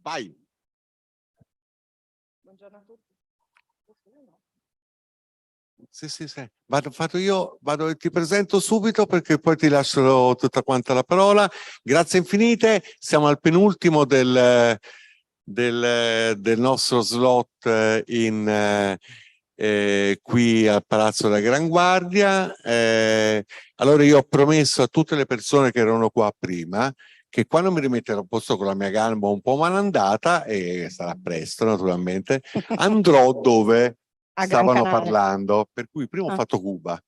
Vai. Buongiorno a tutti. Sì. Vado io, ti presento subito perché poi ti lascio tutta quanta la parola. Grazie infinite. Siamo al penultimo del nostro slot qui al Palazzo della Gran Guardia. Allora io ho promesso a tutte le persone che erano qua prima che quando mi rimetterò a posto con la mia gamba un po' malandata, e sarà presto naturalmente, andrò dove stavano parlando, per cui prima ho fatto Cuba,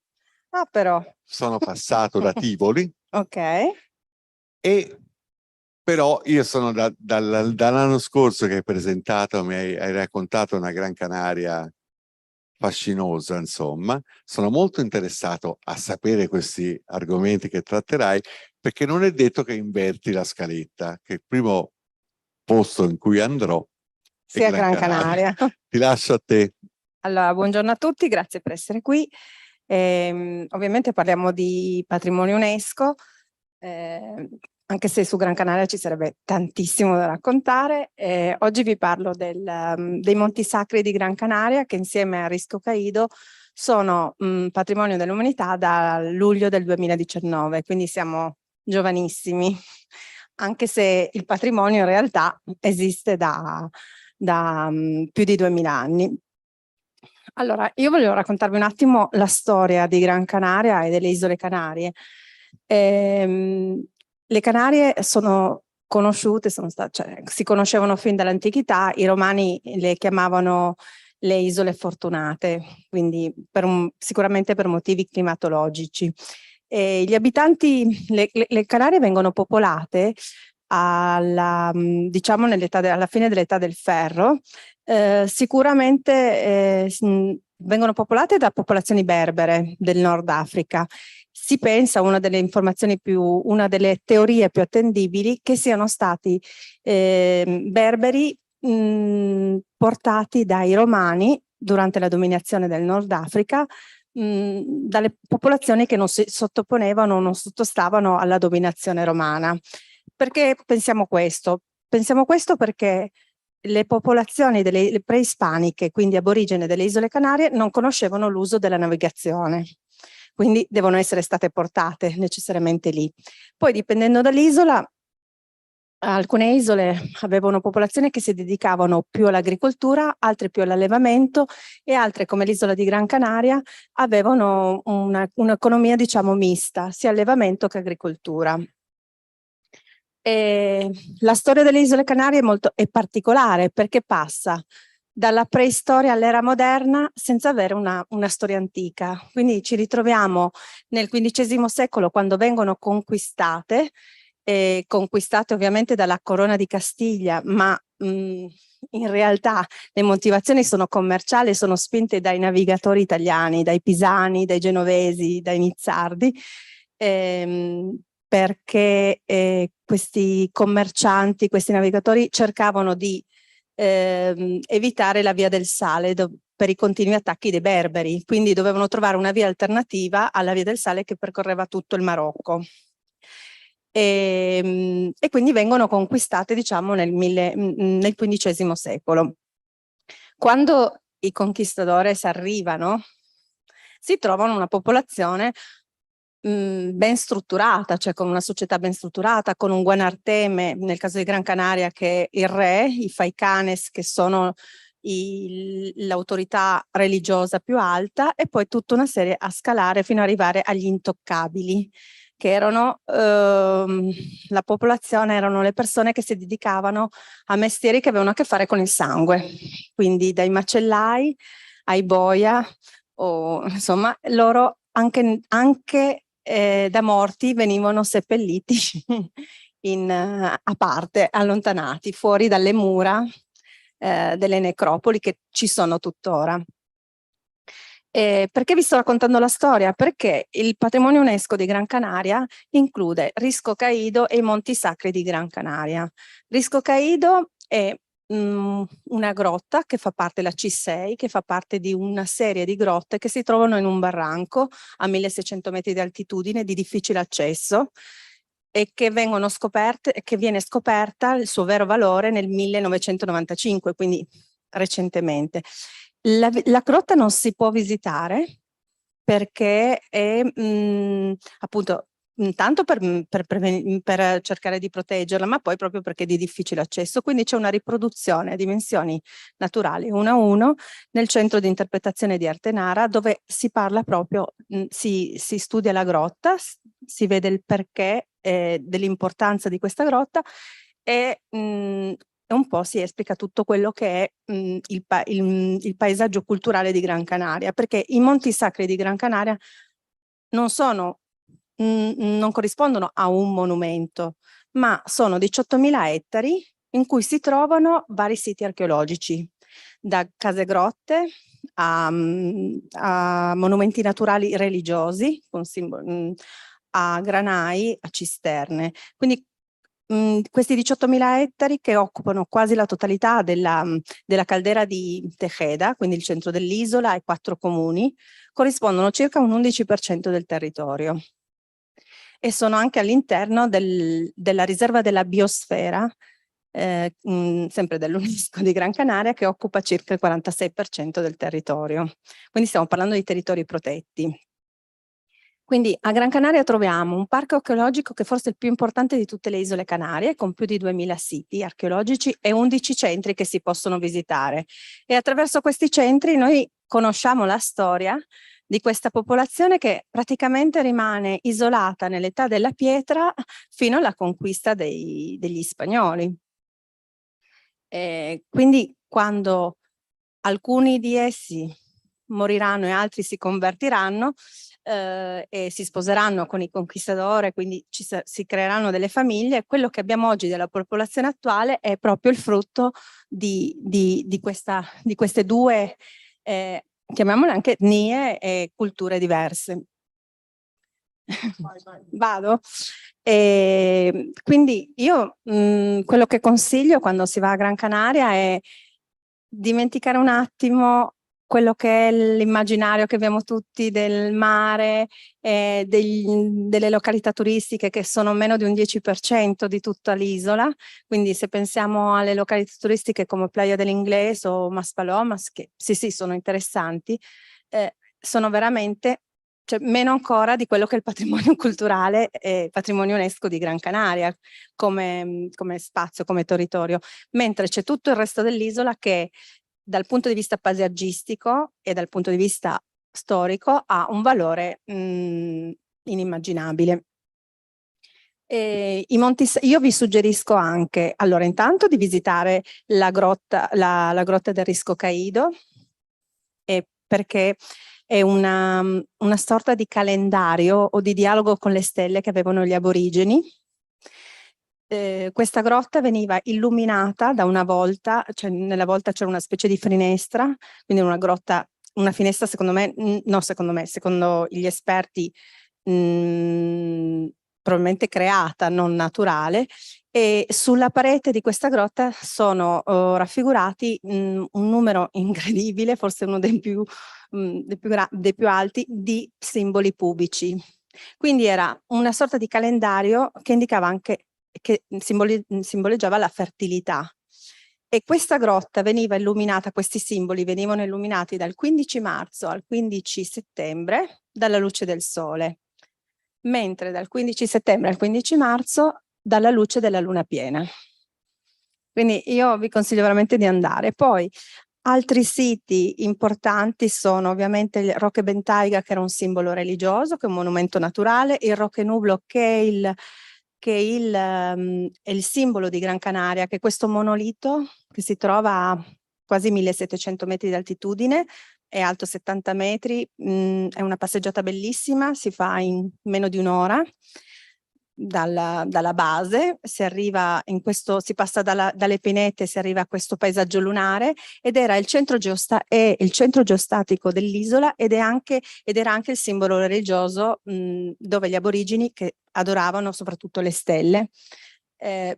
però sono passato da Tivoli, ok, e però io sono dall'anno scorso che hai presentato, hai raccontato una Gran Canaria fascinosa, insomma, sono molto interessato a sapere questi argomenti che tratterai, perché non è detto che inverti la scaletta, che il primo posto in cui andrò sia è Gran Canaria. Ti lascio a te. Allora, buongiorno a tutti, grazie per essere qui. Ovviamente parliamo di patrimonio UNESCO, anche se su Gran Canaria ci sarebbe tantissimo da raccontare. Oggi vi parlo dei Monti Sacri di Gran Canaria, che insieme a Risco Caído sono patrimonio dell'umanità dal luglio del 2019, quindi siamo giovanissimi, anche se il patrimonio in realtà esiste da più di 2000 anni. Allora, io voglio raccontarvi un attimo la storia di Gran Canaria e delle Isole Canarie. Le Canarie sono conosciute, cioè, si conoscevano fin dall'antichità, i romani le chiamavano le Isole Fortunate, quindi sicuramente per motivi climatologici. Gli abitanti, le Canarie vengono popolate diciamo alla fine dell'età del ferro. Sicuramente vengono popolate da popolazioni berbere del Nord Africa. Si pensa, una delle teorie più attendibili, che siano stati berberi portati dai romani durante la dominazione del Nord Africa, dalle popolazioni che non si sottoponevano, non sottostavano alla dominazione romana. Perché pensiamo questo? Pensiamo questo perché le popolazioni le preispaniche, quindi aborigene delle Isole Canarie, non conoscevano l'uso della navigazione, quindi devono essere state portate necessariamente lì. Poi, dipendendo dall'isola, alcune isole avevano popolazioni che si dedicavano più all'agricoltura, altre più all'allevamento, e altre, come l'isola di Gran Canaria, avevano un'economia, diciamo, mista, sia allevamento che agricoltura. La storia delle Isole Canarie è particolare, perché passa dalla preistoria all'era moderna senza avere una storia antica. Quindi ci ritroviamo nel XV secolo, quando vengono conquistate ovviamente dalla Corona di Castiglia, ma in realtà le motivazioni sono commerciali, sono spinte dai navigatori italiani, dai pisani, dai genovesi, dai nizzardi, perché questi commercianti, questi navigatori cercavano di evitare la via del sale per i continui attacchi dei berberi, quindi dovevano trovare una via alternativa alla via del sale che percorreva tutto il Marocco. E quindi vengono conquistate, diciamo, nel XV secolo. Quando i conquistadores arrivano, si trovano una popolazione ben strutturata, cioè con una società ben strutturata, con un Guanarteme, nel caso di Gran Canaria, che è il re, i Faicanes, che sono l'autorità religiosa più alta, e poi tutta una serie a scalare fino ad arrivare agli intoccabili, che erano la popolazione, erano le persone che si dedicavano a mestieri che avevano a che fare con il sangue, quindi dai macellai ai boia, o insomma loro anche da morti venivano seppelliti a parte, allontanati, fuori dalle mura delle necropoli che ci sono tuttora. Perché vi sto raccontando la storia? Perché il patrimonio UNESCO di Gran Canaria include Risco Caído e i Monti Sacri di Gran Canaria. Risco Caído è una grotta che fa parte della C6, che fa parte di una serie di grotte che si trovano in un barranco a 1600 metri di altitudine, di difficile accesso, e che vengono scoperte, che viene scoperta il suo vero valore nel 1995, quindi recentemente. La grotta non si può visitare perché è appunto intanto per cercare di proteggerla, ma poi proprio perché è di difficile accesso. Quindi c'è una riproduzione a dimensioni naturali 1 a 1 nel centro di interpretazione di Artenara, dove si parla proprio, si studia la grotta, si vede il perché dell'importanza di questa grotta e un po' si esplica tutto quello che è il paesaggio culturale di Gran Canaria, perché i Monti Sacri di Gran Canaria non corrispondono a un monumento, ma sono 18.000 ettari in cui si trovano vari siti archeologici, da case grotte a monumenti naturali religiosi, a granai, a cisterne. Quindi questi 18.000 ettari che occupano quasi la totalità della caldera di Tejeda, quindi il centro dell'isola e 4 comuni, corrispondono circa un 11% del territorio e sono anche all'interno della riserva della biosfera, sempre dell'UNESCO di Gran Canaria, che occupa circa il 46% del territorio. Quindi stiamo parlando di territori protetti. Quindi a Gran Canaria troviamo un parco archeologico che forse è il più importante di tutte le isole Canarie, con più di 2000 siti archeologici e 11 centri che si possono visitare. E attraverso questi centri noi conosciamo la storia di questa popolazione che praticamente rimane isolata nell'età della pietra fino alla conquista degli spagnoli. Quindi quando alcuni di essi moriranno e altri si convertiranno e si sposeranno con i conquistadores, quindi si creeranno delle famiglie, quello che abbiamo oggi della popolazione attuale è proprio il frutto di queste due, chiamiamole anche etnie e culture diverse. Vado? Quindi io quello che consiglio quando si va a Gran Canaria è dimenticare un attimo quello che è l'immaginario che abbiamo tutti del mare, delle località turistiche che sono meno di un 10% di tutta l'isola. Quindi se pensiamo alle località turistiche come Playa del Inglés o Maspalomas, che sì sono interessanti, sono veramente meno ancora di quello che è il patrimonio culturale e patrimonio UNESCO di Gran Canaria come spazio, come territorio, mentre c'è tutto il resto dell'isola che dal punto di vista paesaggistico e dal punto di vista storico ha un valore inimmaginabile. Io vi suggerisco anche, allora intanto di visitare la grotta del Risco Caído, perché è una sorta di calendario o di dialogo con le stelle che avevano gli aborigeni. Questa grotta veniva illuminata da una volta, cioè nella volta c'era una specie di finestra, quindi una finestra secondo gli esperti probabilmente creata, non naturale, e sulla parete di questa grotta sono raffigurati un numero incredibile, forse uno dei più alti, di simboli pubici. Quindi era una sorta di calendario che indicava anche che simboleggiava la fertilità. E questa grotta veniva illuminata, questi simboli venivano illuminati dal 15 marzo al 15 settembre dalla luce del sole, mentre dal 15 settembre al 15 marzo dalla luce della luna piena. Quindi io vi consiglio veramente di andare. Poi altri siti importanti sono ovviamente il Roque Bentayga, che era un simbolo religioso, che è un monumento naturale, il Roque Nublo, che è il simbolo di Gran Canaria, che è questo monolito che si trova a quasi 1700 metri di altitudine, è alto 70 metri, è una passeggiata bellissima, si fa in meno di un'ora. Dalla base, si passa dalle pinete, si arriva a questo paesaggio lunare ed era il centro geostatico dell'isola ed era anche il simbolo religioso dove gli aborigeni, che adoravano soprattutto le stelle,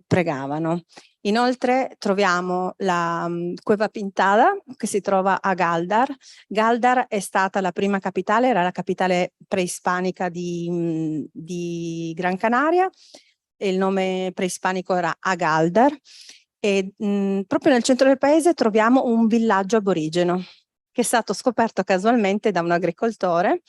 pregavano. Inoltre troviamo la Cueva Pintada, che si trova a Galdar. Galdar è stata la prima capitale, era la capitale preispanica di Gran Canaria. il nome preispanico era Agaldar, e proprio nel centro del paese troviamo un villaggio aborigeno che è stato scoperto casualmente da un agricoltore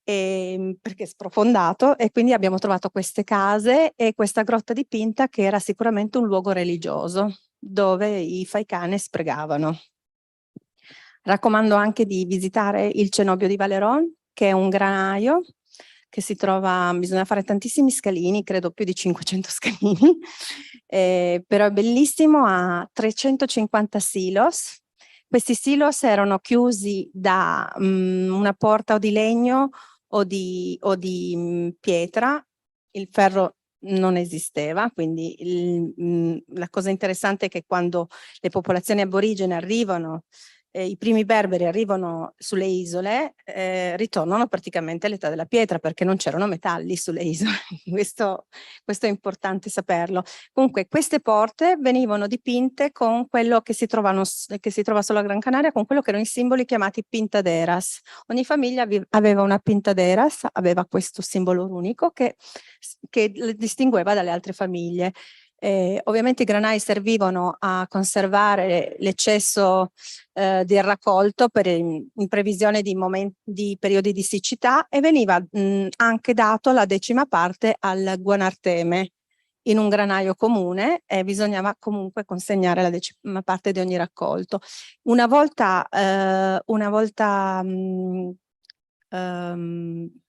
perché è sprofondato, e quindi abbiamo trovato queste case e questa grotta di Pinta che era sicuramente un luogo religioso dove i Faikane pregavano. Raccomando anche di visitare il cenobio di Valeron, che è un granaio che si trova, bisogna fare tantissimi scalini, credo più di 500 scalini, però è bellissimo, ha 350 silos. Questi silos erano chiusi da una porta o di legno o di pietra, il ferro non esisteva, quindi la cosa interessante è che quando le popolazioni aborigene arrivano, i primi berberi arrivano sulle isole, ritornano praticamente all'età della pietra perché non c'erano metalli sulle isole. questo è importante saperlo. Comunque queste porte venivano dipinte con quello che si trova solo a Gran Canaria, con quello che erano i simboli chiamati pintaderas. Ogni famiglia aveva una pintaderas, aveva questo simbolo unico che le distingueva dalle altre famiglie. Ovviamente i granai servivano a conservare l'eccesso del raccolto in previsione di periodi di siccità, e veniva anche dato la 10ª parte al guanarteme in un granaio comune, e bisognava comunque consegnare la 10ª parte di ogni raccolto. Una volta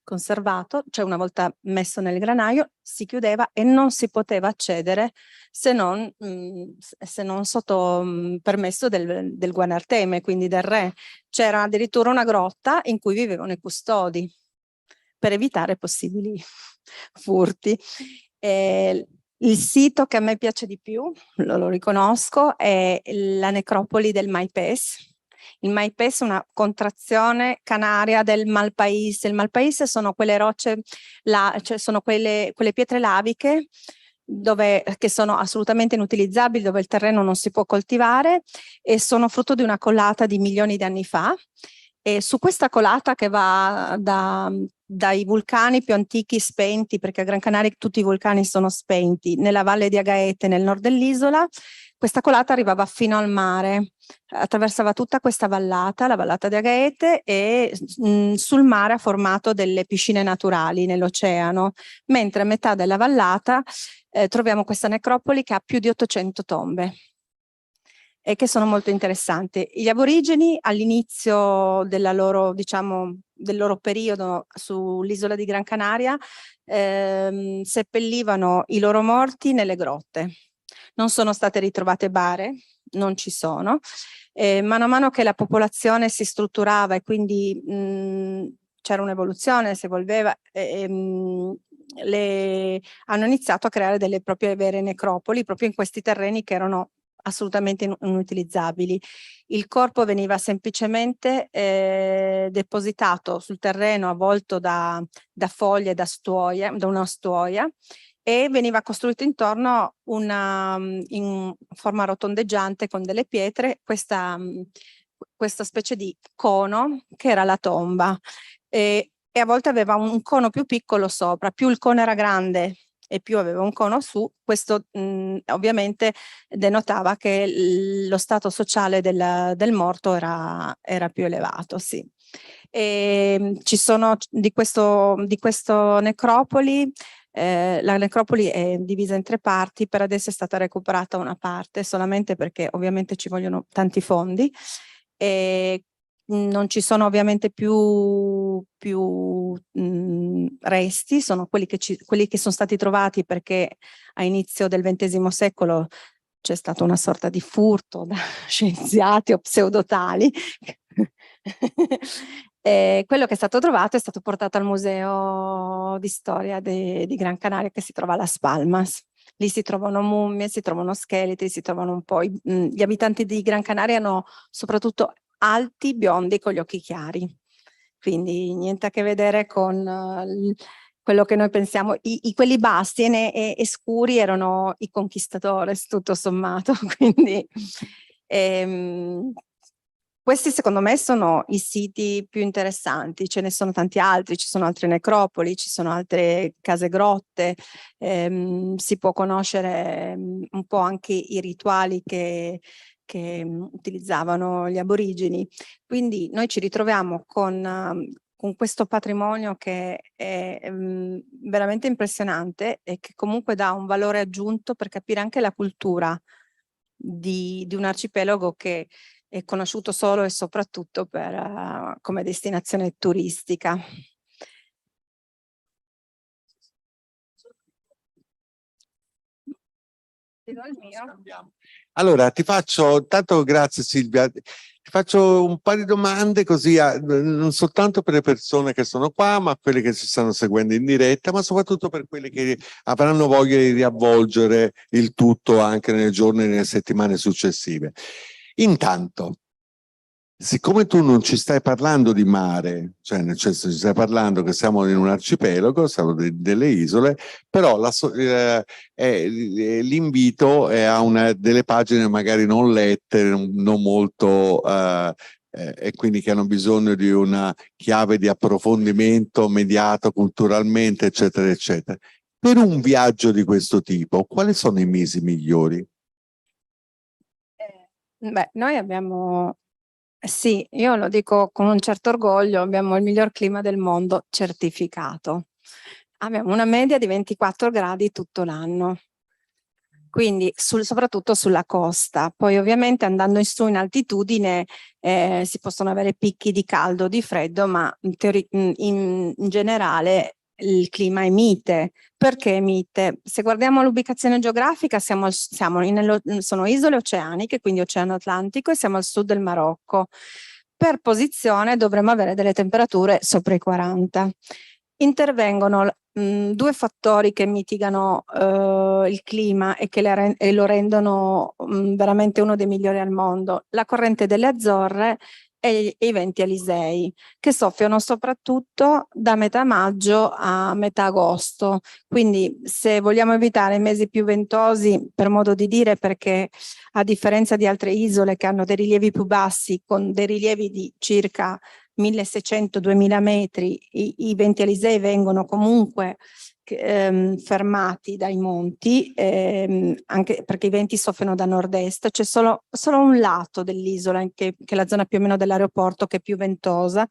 conservato, cioè una volta messo nel granaio, si chiudeva e non si poteva accedere se non sotto permesso del guanarteme, quindi del re. C'era addirittura una grotta in cui vivevano i custodi per evitare possibili furti. Il sito che a me piace di più, lo riconosco, è la necropoli del Maipes. Il Maipes è una contrazione canaria del Malpais. Il Malpais sono quelle rocce, cioè sono quelle pietre laviche che sono assolutamente inutilizzabili, dove il terreno non si può coltivare, e sono frutto di una colata di milioni di anni fa. E su questa colata, che va dai vulcani più antichi spenti, perché a Gran Canaria tutti i vulcani sono spenti, nella valle di Agaete, nel nord dell'isola, questa colata arrivava fino al mare, attraversava tutta questa vallata, la vallata di Agaete, e sul mare ha formato delle piscine naturali nell'oceano, mentre a metà della vallata troviamo questa necropoli che ha più di 800 tombe e che sono molto interessanti. Gli aborigeni all'inizio del loro periodo sull'isola di Gran Canaria seppellivano i loro morti nelle grotte. Non sono state ritrovate bare, non ci sono. Mano a mano che la popolazione si strutturava e quindi c'era un'evoluzione, si evolveva, hanno iniziato a creare delle proprie vere necropoli proprio in questi terreni che erano assolutamente inutilizzabili. Il corpo veniva semplicemente depositato sul terreno avvolto da foglie, da una stuoia, e veniva costruito intorno in forma rotondeggiante con delle pietre questa specie di cono che era la tomba, e a volte aveva un cono più piccolo sopra. Più il cono era grande e più aveva un cono su, questo ovviamente denotava che lo stato sociale del morto era più elevato, sì. Ci sono di questo necropoli, la necropoli è divisa in 3 parti, per adesso è stata recuperata una parte solamente perché ovviamente ci vogliono tanti fondi, e non ci sono ovviamente più resti, sono quelli che sono stati trovati perché a inizio del XX secolo c'è stata una sorta di furto da scienziati o pseudotali. Quello che è stato trovato è stato portato al Museo di Storia di Gran Canaria, che si trova a Las Palmas. Lì si trovano mummie, si trovano scheletri, si trovano un po'. Gli abitanti di Gran Canaria erano soprattutto alti, biondi, con gli occhi chiari. Quindi niente a che vedere con quello che noi pensiamo. Quelli bassi e scuri erano i conquistadores, tutto sommato. Quindi Questi secondo me sono i siti più interessanti, ce ne sono tanti altri, ci sono altre necropoli, ci sono altre case grotte, si può conoscere un po' anche i rituali che utilizzavano gli aborigeni. Quindi noi ci ritroviamo con questo patrimonio che è veramente impressionante e che comunque dà un valore aggiunto per capire anche la cultura di un arcipelago che è conosciuto solo e soprattutto come destinazione turistica. Allora, ti faccio, tanto grazie Silvia, ti faccio un paio di domande così, non soltanto per le persone che sono qua, ma quelle che ci stanno seguendo in diretta, ma soprattutto per quelle che avranno voglia di riavvolgere il tutto anche nei giorni e nelle settimane successive. Intanto, siccome tu non ci stai parlando di mare, cioè nel senso ci stai parlando che siamo in un arcipelago, siamo delle isole, però l'invito è a una delle pagine magari non lette, non molto, e quindi che hanno bisogno di una chiave di approfondimento mediato culturalmente, eccetera, eccetera. Per un viaggio di questo tipo, quali sono i mesi migliori? Beh, noi abbiamo... Sì, io lo dico con un certo orgoglio, abbiamo il miglior clima del mondo certificato. Abbiamo una media di 24 gradi tutto l'anno, quindi soprattutto sulla costa. Poi ovviamente andando in su in altitudine si possono avere picchi di caldo o di freddo, ma in generale il clima è mite. Perché mite? Se guardiamo l'ubicazione geografica sono isole oceaniche, quindi Oceano Atlantico, e siamo al sud del Marocco. Per posizione dovremmo avere delle temperature sopra i 40. Intervengono due fattori che mitigano il clima e che lo rendono veramente uno dei migliori al mondo: la corrente delle Azzorre e i venti alisei, che soffiano soprattutto da metà maggio a metà agosto. Quindi se vogliamo evitare i mesi più ventosi, per modo di dire, perché a differenza di altre isole che hanno dei rilievi più bassi, con dei rilievi di circa 1600-2000 metri, i venti alisei vengono comunque fermati dai monti, anche perché i venti soffiano da nord-est. C'è solo un lato dell'isola, che è la zona più o meno dell'aeroporto, che è più ventosa,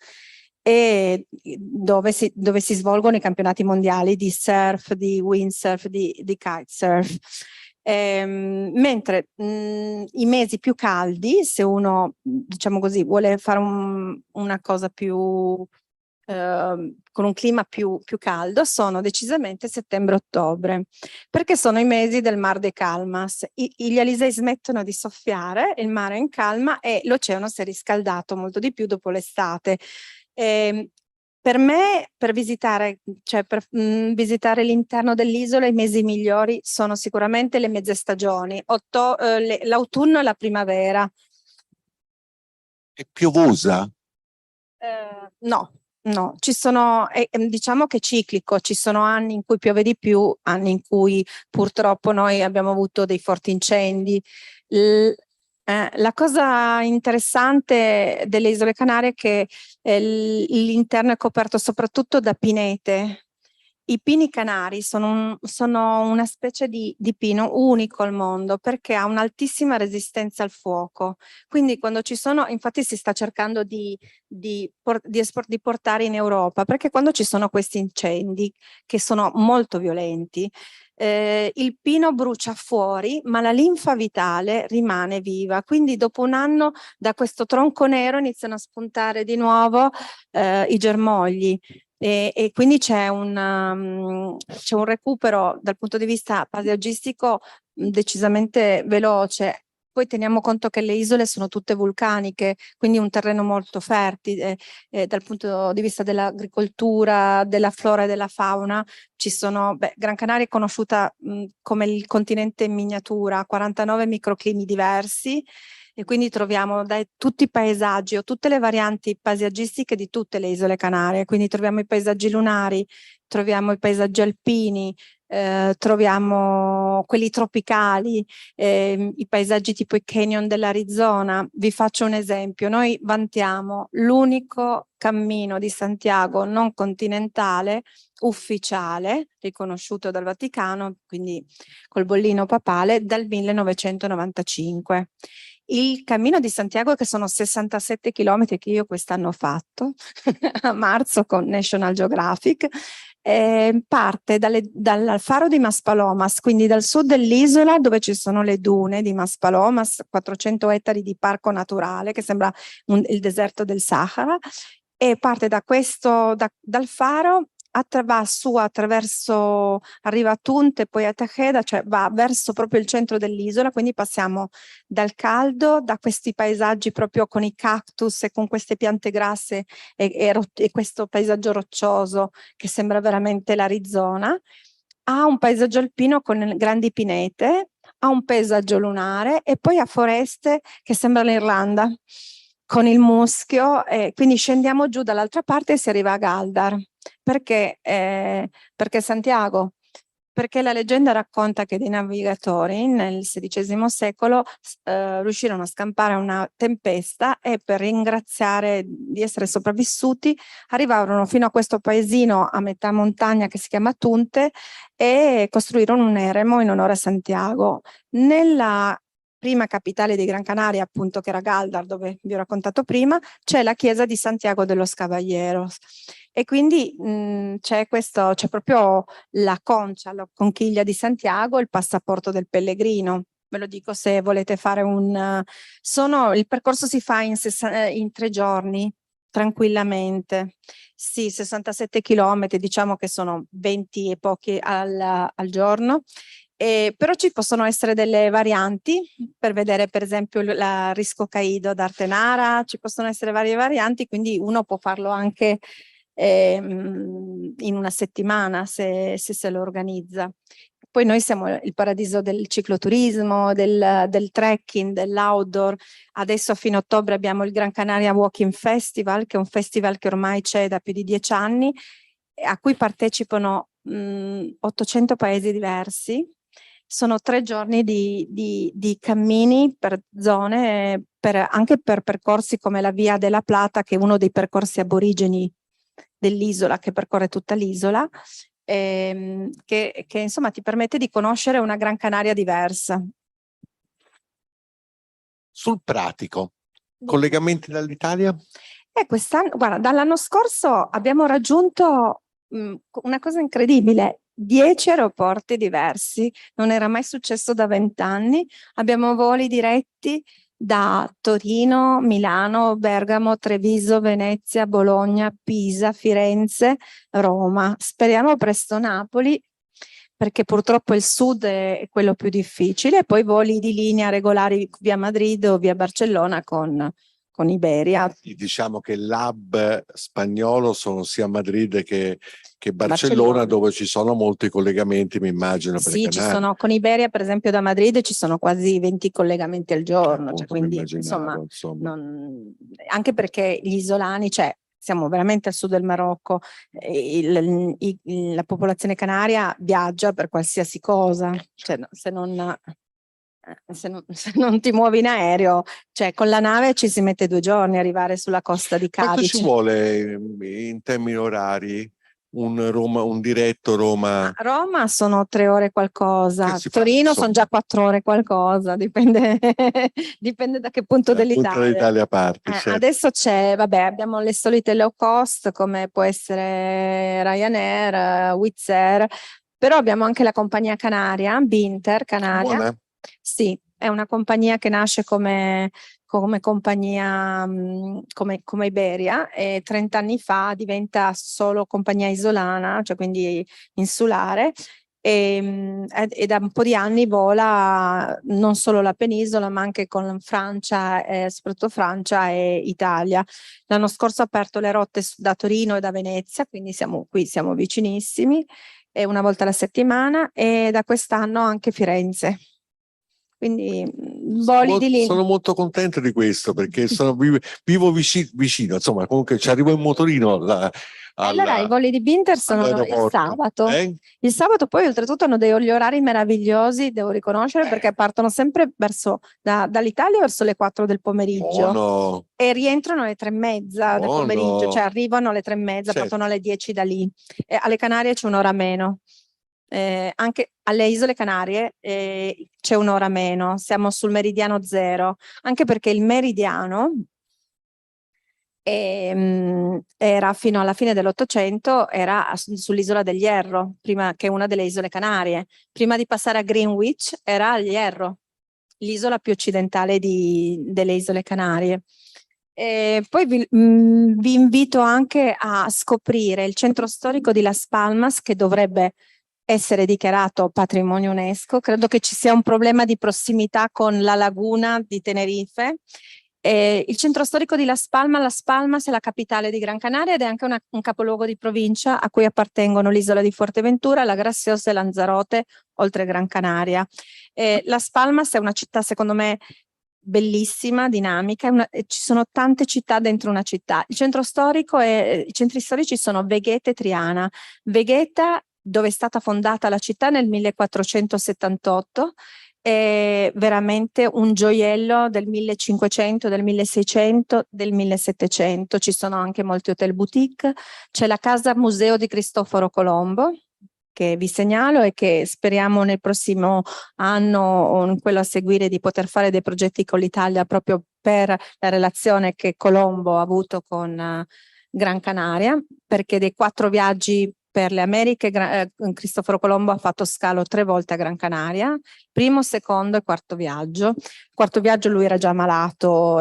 e dove si svolgono i campionati mondiali di surf, di windsurf, di kitesurf. Mentre i mesi più caldi, se uno, diciamo così, vuole fare una cosa più con un clima più caldo, sono decisamente settembre-ottobre, perché sono i mesi del Mar de Calmas. Gli alisei smettono di soffiare, il mare è in calma e l'oceano si è riscaldato molto di più dopo l'estate. Per me, per visitare l'interno dell'isola, i mesi migliori sono sicuramente le mezze stagioni, l'autunno e la primavera. È piovosa? No, diciamo che è ciclico, ci sono anni in cui piove di più, anni in cui purtroppo noi abbiamo avuto dei forti incendi. La cosa interessante delle Isole Canarie è che l'interno è coperto soprattutto da pinete. I pini canari sono una specie di pino unico al mondo, perché ha un'altissima resistenza al fuoco. Quindi quando ci sono, infatti si sta cercando di portare in Europa, perché quando ci sono questi incendi che sono molto violenti, il pino brucia fuori, ma la linfa vitale rimane viva. Quindi dopo un anno da questo tronco nero iniziano a spuntare di nuovo i germogli. E quindi c'è un recupero dal punto di vista paesaggistico decisamente veloce. Poi teniamo conto che le isole sono tutte vulcaniche, quindi un terreno molto fertile dal punto di vista dell'agricoltura, della flora e della fauna. Gran Canaria è conosciuta come il continente in miniatura, 49 microclimi diversi, e quindi troviamo tutti i paesaggi o tutte le varianti paesaggistiche di tutte le isole Canarie. Quindi troviamo i paesaggi lunari, troviamo i paesaggi alpini, troviamo quelli tropicali, i paesaggi tipo i canyon dell'Arizona. Vi faccio un esempio: noi vantiamo l'unico cammino di Santiago non continentale ufficiale, riconosciuto dal Vaticano, quindi col bollino papale, dal 1995. Il cammino di Santiago, che sono 67 chilometri che io quest'anno ho fatto a marzo con National Geographic, parte dal faro di Maspalomas, quindi dal sud dell'isola, dove ci sono le dune di Maspalomas, 400 ettari di parco naturale che sembra il deserto del Sahara, e parte dal faro, va su attraverso, arriva a Tunte, poi a Tejeda, cioè va verso proprio il centro dell'isola, quindi passiamo dal caldo, da questi paesaggi proprio con i cactus e con queste piante grasse e questo paesaggio roccioso che sembra veramente l'Arizona, a un paesaggio alpino con grandi pinete, a un paesaggio lunare e poi a foreste che sembra l'Irlanda, con il muschio, quindi scendiamo giù dall'altra parte e si arriva a Galdar. Perché Santiago? Perché la leggenda racconta che dei navigatori nel XVI secolo riuscirono a scampare una tempesta e per ringraziare di essere sopravvissuti arrivarono fino a questo paesino a metà montagna che si chiama Tunte e costruirono un eremo in onore a Santiago. Nella prima capitale di Gran Canaria, appunto, che era Galdar, dove vi ho raccontato prima, c'è la chiesa di Santiago de los Caballeros. E quindi c'è proprio la concia, la conchiglia di Santiago, il passaporto del pellegrino. Ve lo dico se volete fare il percorso si fa in 3 giorni, tranquillamente. Sì, 67 chilometri, diciamo che sono 20 e pochi al giorno. Però ci possono essere delle varianti per vedere per esempio la Risco Caído d'Artenara, ci possono essere varie varianti, quindi uno può farlo anche in una settimana se lo organizza. Poi noi siamo il paradiso del cicloturismo, del trekking, dell'outdoor. Adesso a fine ottobre abbiamo il Gran Canaria Walking Festival, che è un festival che ormai c'è da più di 10 anni, a cui partecipano 800 paesi diversi. Sono 3 giorni di cammini per zone, anche per percorsi come la Via della Plata, che è uno dei percorsi aborigeni dell'isola, che percorre tutta l'isola, che insomma ti permette di conoscere una Gran Canaria diversa. Sul pratico, collegamenti dall'Italia? Quest'anno, guarda, dall'anno scorso abbiamo raggiunto una cosa incredibile, 10 aeroporti diversi, non era mai successo da 20 anni, abbiamo voli diretti da Torino, Milano, Bergamo, Treviso, Venezia, Bologna, Pisa, Firenze, Roma. Speriamo presto Napoli, perché purtroppo il sud è quello più difficile, e poi voli di linea regolari via Madrid o via Barcellona con Iberia. Diciamo che l'hub spagnolo sono sia Madrid che Barcellona, dove ci sono molti collegamenti, mi immagino. Sì, ci sono, con Iberia per esempio da Madrid ci sono quasi 20 collegamenti al giorno, appunto, quindi insomma. Anche perché gli isolani, cioè siamo veramente al sud del Marocco, la popolazione canaria viaggia per qualsiasi cosa, cioè se non ti muovi in aereo, cioè con la nave ci si mette 2 giorni a arrivare sulla costa di Cadice. Quanto ci vuole in termini orari un diretto Roma? A Roma sono 3 ore qualcosa, Torino sono già 4 ore qualcosa, dipende da che punto dell'Italia parti. Certo. Adesso abbiamo le solite low cost come può essere Ryanair, Wizz Air, però abbiamo anche la compagnia canaria, Binter Canaria. Buona. Sì, è una compagnia che nasce come compagnia come Iberia, e 30 anni fa diventa solo compagnia isolana, cioè quindi insulare, e da un po' di anni vola non solo la penisola ma anche con Francia, soprattutto Francia e Italia. L'anno scorso ha aperto le rotte da Torino e da Venezia, quindi siamo vicinissimi, una volta alla settimana, e da quest'anno anche Firenze. Quindi voli di linea. Sono molto contento di questo perché vivo vicino, insomma, comunque ci arrivo in motorino Allora, i voli di Binter sono il sabato. Il sabato poi oltretutto hanno degli orari meravigliosi, devo riconoscere, perché partono sempre dall'Italia verso le 4 del pomeriggio. Buono. E rientrano alle 3:30 del pomeriggio, cioè arrivano alle 3:30, certo. partono alle 10 da lì. E alle Canarie c'è un'ora meno. Anche alle Isole Canarie c'è un'ora meno, siamo sul meridiano zero, anche perché il meridiano era fino alla fine dell'Ottocento, era sull'isola del Hierro, prima che una delle Isole Canarie. Prima di passare a Greenwich era al Hierro, l'isola più occidentale delle Isole Canarie. Poi vi invito anche a scoprire il centro storico di Las Palmas, che dovrebbe essere dichiarato patrimonio UNESCO. Credo che ci sia un problema di prossimità con la laguna di Tenerife. Il centro storico di Las Palmas è la capitale di Gran Canaria ed è anche un capoluogo di provincia a cui appartengono l'isola di Fuerteventura, la Graciosa e Lanzarote, oltre a Gran Canaria. Las Palmas è una città, secondo me, bellissima, dinamica, ci sono tante città dentro una città. I centri storici sono Vegueta e Triana. Vegueta, dove è stata fondata la città nel 1478, è veramente un gioiello del 1500, del 1600, del 1700. Ci sono anche molti hotel boutique. C'è la casa museo di Cristoforo Colombo, che vi segnalo e che speriamo nel prossimo anno o in quello a seguire di poter fare dei progetti con l'Italia, proprio per la relazione che Colombo ha avuto con Gran Canaria, perché dei 4 viaggi per le Americhe Cristoforo Colombo ha fatto scalo 3 volte a Gran Canaria, primo, secondo e quarto viaggio. Il quarto viaggio lui era già malato.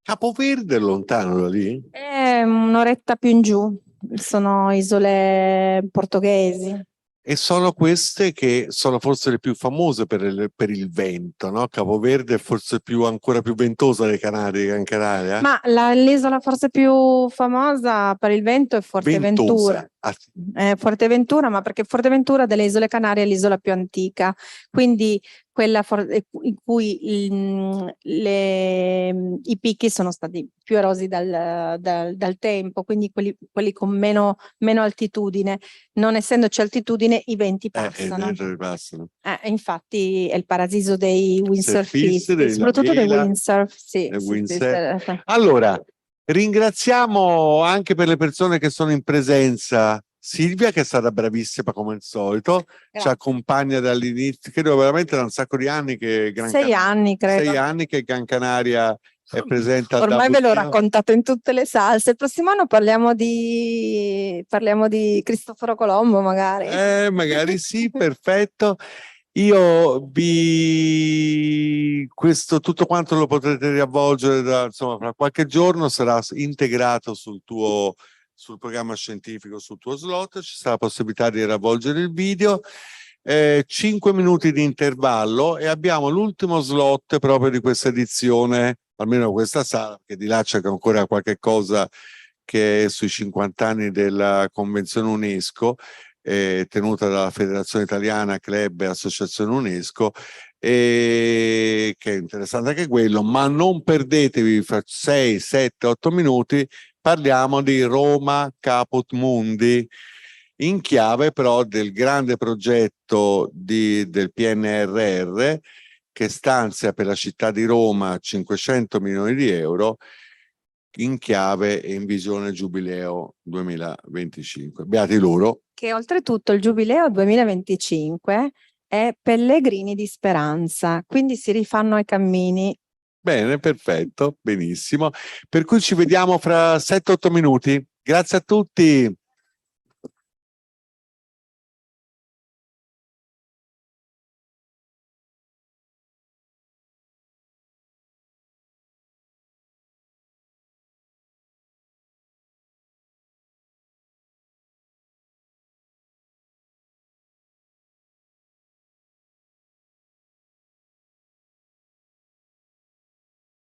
Capoverde è lontano da lì? È un'oretta più in giù, sono isole portoghesi. E sono queste che sono forse le più famose per il vento, no? Capoverde è forse ancora più ventosa delle Canarie, Gran Canaria? Ma l'isola forse più famosa per il vento è Forteventura. Forteventura, ma perché Forteventura delle Isole Canarie è l'isola più antica, quindi quella in cui i picchi sono stati più erosi dal tempo, quindi quelli con meno altitudine. Non essendoci altitudine, i venti passano. Infatti è il paradiso dei windsurfisti, soprattutto dei windsurf. Sì. Allora, ringraziamo anche per le persone che sono in presenza Silvia, che è stata bravissima come al solito. Grazie. Ci accompagna dall'inizio, credo veramente da un sacco di anni che 6 anni, credo. 6 anni che Gran Canaria è presente. Ormai ve l'ho raccontato in tutte le salse. Il prossimo anno parliamo di Cristoforo Colombo, magari. Magari sì, perfetto. Tutto quanto lo potrete riavvolgere insomma, fra qualche giorno, sarà integrato sul programma scientifico, sul tuo slot. Ci sarà la possibilità di riavvolgere il video. 5 minuti di intervallo e abbiamo l'ultimo slot proprio di questa edizione, almeno questa sala, perché di là c'è ancora qualche cosa che è sui 50 anni della Convenzione UNESCO, tenuta dalla Federazione Italiana Club e Associazione UNESCO, e che è interessante anche quello, ma non perdetevi, fra 6, 7, 8 minuti parliamo di Roma Caput Mundi, in chiave però del grande progetto del PNRR, che stanzia per la città di Roma 500 milioni di euro, in chiave e in visione Giubileo 2025. Beati loro. Che oltretutto il Giubileo 2025 è Pellegrini di Speranza, quindi si rifanno ai cammini. Bene, perfetto, benissimo. Per cui ci vediamo fra 7-8 minuti. Grazie a tutti.